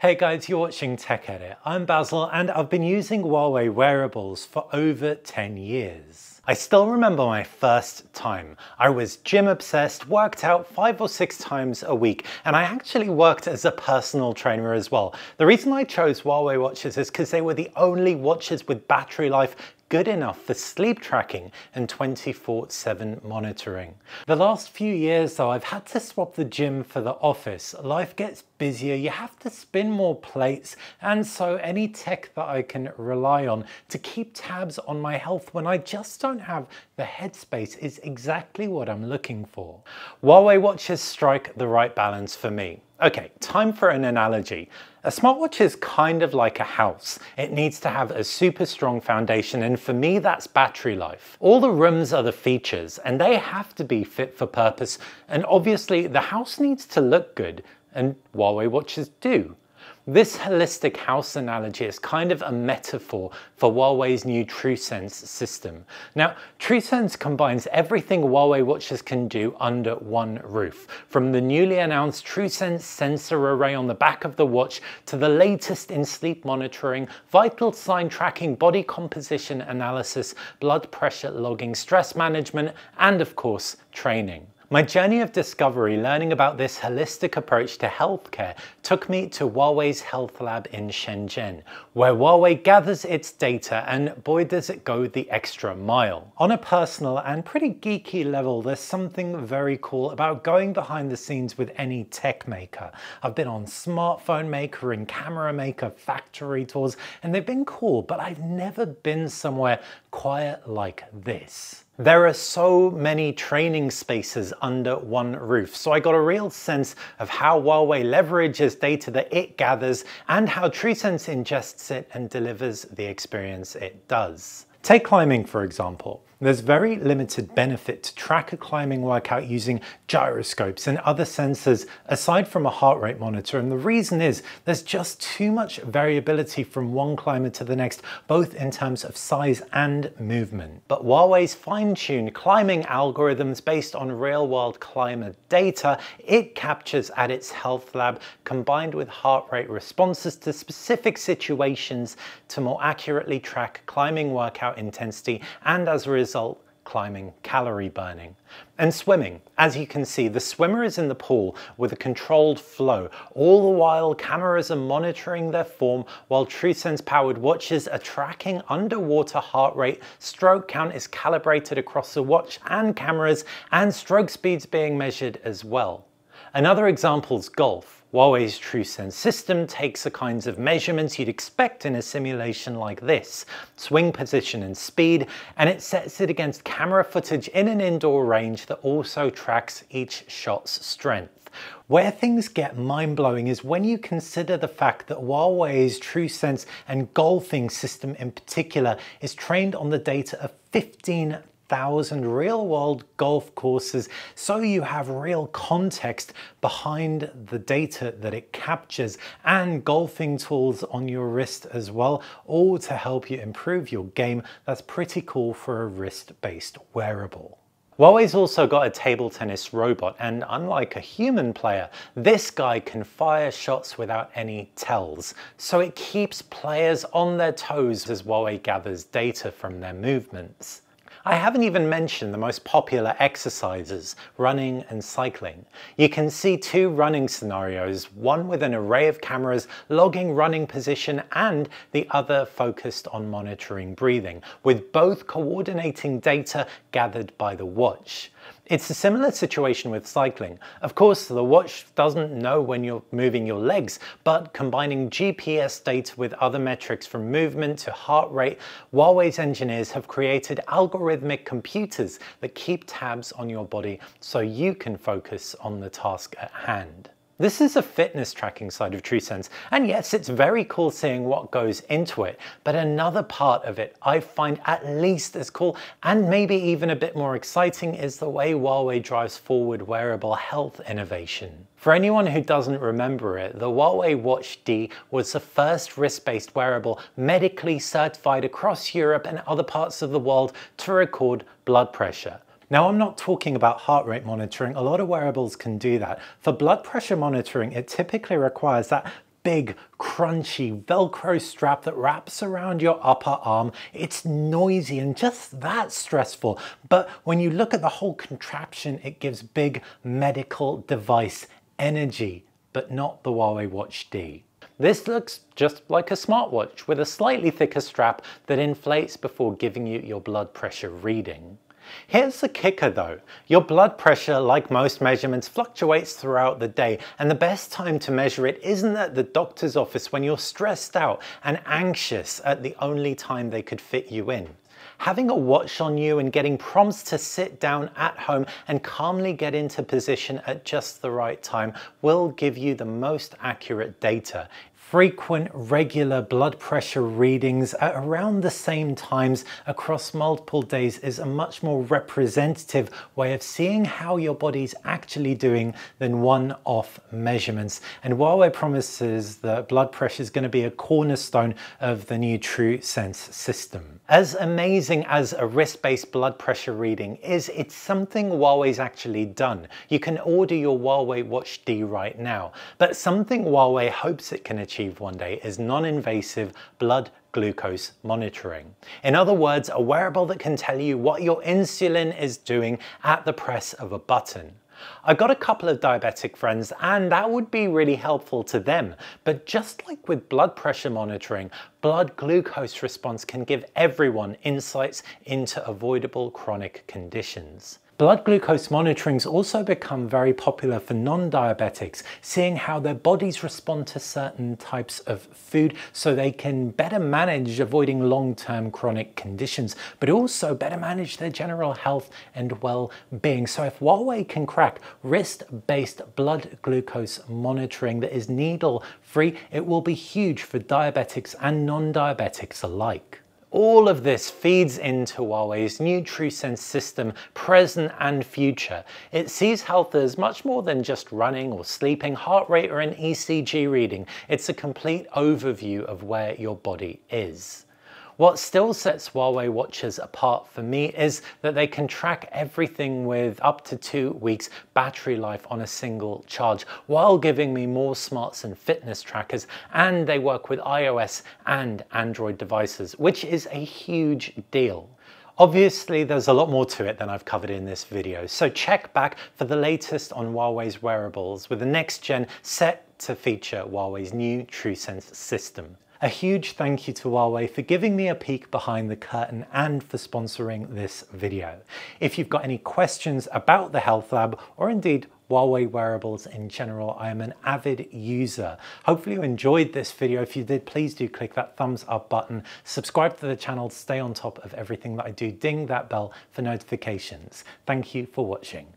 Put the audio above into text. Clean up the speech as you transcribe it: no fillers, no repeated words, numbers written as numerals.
Hey guys, you're watching TechEdit. I'm Basil and I've been using Huawei wearables for over 10 years. I still remember my first time. I was gym obsessed, worked out 5 or 6 times a week, and I actually worked as a personal trainer as well. The reason I chose Huawei watches is because they were the only watches with battery life good enough for sleep tracking and 24/7 monitoring. The last few years though, I've had to swap the gym for the office. Life gets busier, you have to spin more plates, and so any tech that I can rely on to keep tabs on my health when I just don't have the headspace is exactly what I'm looking for. Huawei watches strike the right balance for me. Okay, time for an analogy. A smartwatch is kind of like a house. It needs to have a super strong foundation, and for me that's battery life. All the rooms are the features and they have to be fit for purpose, and obviously the house needs to look good, and Huawei watches do. This holistic house analogy is kind of a metaphor for Huawei's new TruSense system. Now, TruSense combines everything Huawei watches can do under one roof, from the newly announced TruSense sensor array on the back of the watch to the latest in sleep monitoring, vital sign tracking, body composition analysis, blood pressure logging, stress management, and of course, training. My journey of discovery learning about this holistic approach to healthcare took me to Huawei's health lab in Shenzhen, where Huawei gathers its data, and boy does it go the extra mile. On a personal and pretty geeky level, there's something very cool about going behind the scenes with any tech maker. I've been on smartphone maker and camera maker factory tours, and they've been cool, but I've never been somewhere quiet like this. There are so many training spaces under one roof, so I got a real sense of how Huawei leverages data that it gathers and how TruSense ingests it and delivers the experience it does. Take climbing, for example. There's very limited benefit to track a climbing workout using gyroscopes and other sensors aside from a heart rate monitor, and the reason is there's just too much variability from one climber to the next, both in terms of size and movement. But Huawei's fine-tuned climbing algorithms based on real-world climber data it captures at its health lab, combined with heart rate responses to specific situations to more accurately track climbing workout intensity and, as a result, climbing calorie burning. And swimming. As you can see, the swimmer is in the pool with a controlled flow. All the while, cameras are monitoring their form, while TruSense powered watches are tracking underwater heart rate, stroke count is calibrated across the watch and cameras, and stroke speeds being measured as well. Another example is golf. Huawei's TruSense system takes the kinds of measurements you'd expect in a simulation like this, swing position and speed, and it sets it against camera footage in an indoor range that also tracks each shot's strength. Where things get mind-blowing is when you consider the fact that Huawei's TruSense and golfing system in particular is trained on the data of 15,000 real-world golf courses, so you have real context behind the data that it captures, and golfing tools on your wrist as well, all to help you improve your game. That's pretty cool for a wrist-based wearable. Huawei's also got a table tennis robot, and unlike a human player, this guy can fire shots without any tells, so it keeps players on their toes as Huawei gathers data from their movements. I haven't even mentioned the most popular exercises, running and cycling. You can see 2 running scenarios, one with an array of cameras logging running position and the other focused on monitoring breathing, with both coordinating data gathered by the watch. It's a similar situation with cycling. Of course, the watch doesn't know when you're moving your legs, but combining GPS data with other metrics from movement to heart rate, Huawei's engineers have created algorithmic computers that keep tabs on your body so you can focus on the task at hand. This is a fitness tracking side of TruSense, and yes, it's very cool seeing what goes into it, but another part of it I find at least as cool and maybe even a bit more exciting is the way Huawei drives forward wearable health innovation. For anyone who doesn't remember it, the Huawei Watch D was the first wrist-based wearable medically certified across Europe and other parts of the world to record blood pressure. Now, I'm not talking about heart rate monitoring. A lot of wearables can do that. For blood pressure monitoring, it typically requires that big, crunchy Velcro strap that wraps around your upper arm. It's noisy and just that stressful. But when you look at the whole contraption, it gives big medical device energy, but not the Huawei Watch D. This looks just like a smartwatch with a slightly thicker strap that inflates before giving you your blood pressure reading. Here's the kicker though, your blood pressure, like most measurements, fluctuates throughout the day, and the best time to measure it isn't at the doctor's office when you're stressed out and anxious at the only time they could fit you in. Having a watch on you and getting prompts to sit down at home and calmly get into position at just the right time will give you the most accurate data. Frequent, regular blood pressure readings at around the same times across multiple days is a much more representative way of seeing how your body's actually doing than one-off measurements. And Huawei promises that blood pressure is going to be a cornerstone of the new TruSense system. As amazing as a wrist-based blood pressure reading is, it's something Huawei's actually done. You can order your Huawei Watch D right now, but something Huawei hopes it can achieve one day is non-invasive blood glucose monitoring. In other words, a wearable that can tell you what your insulin is doing at the press of a button. I've got a couple of diabetic friends and that would be really helpful to them. But just like with blood pressure monitoring, blood glucose response can give everyone insights into avoidable chronic conditions. Blood glucose monitoring's also become very popular for non-diabetics, seeing how their bodies respond to certain types of food so they can better manage avoiding long-term chronic conditions, but also better manage their general health and well-being. So if Huawei can crack wrist-based blood glucose monitoring that is needle-free, it will be huge for diabetics and non-diabetics alike. All of this feeds into Huawei's new TruSense system, present and future. It sees health as much more than just running or sleeping, heart rate or an ECG reading. It's a complete overview of where your body is. What still sets Huawei watches apart for me is that they can track everything with up to 2 weeks battery life on a single charge, while giving me more smarts and fitness trackers, and they work with iOS and Android devices, which is a huge deal. Obviously, there's a lot more to it than I've covered in this video, so check back for the latest on Huawei's wearables, with the next gen set to feature Huawei's new TruSense system. A huge thank you to Huawei for giving me a peek behind the curtain and for sponsoring this video. If you've got any questions about the Health Lab or indeed Huawei wearables in general, I am an avid user. Hopefully you enjoyed this video. If you did, please do click that thumbs up button, subscribe to the channel to stay on top of everything that I do, ding that bell for notifications. Thank you for watching.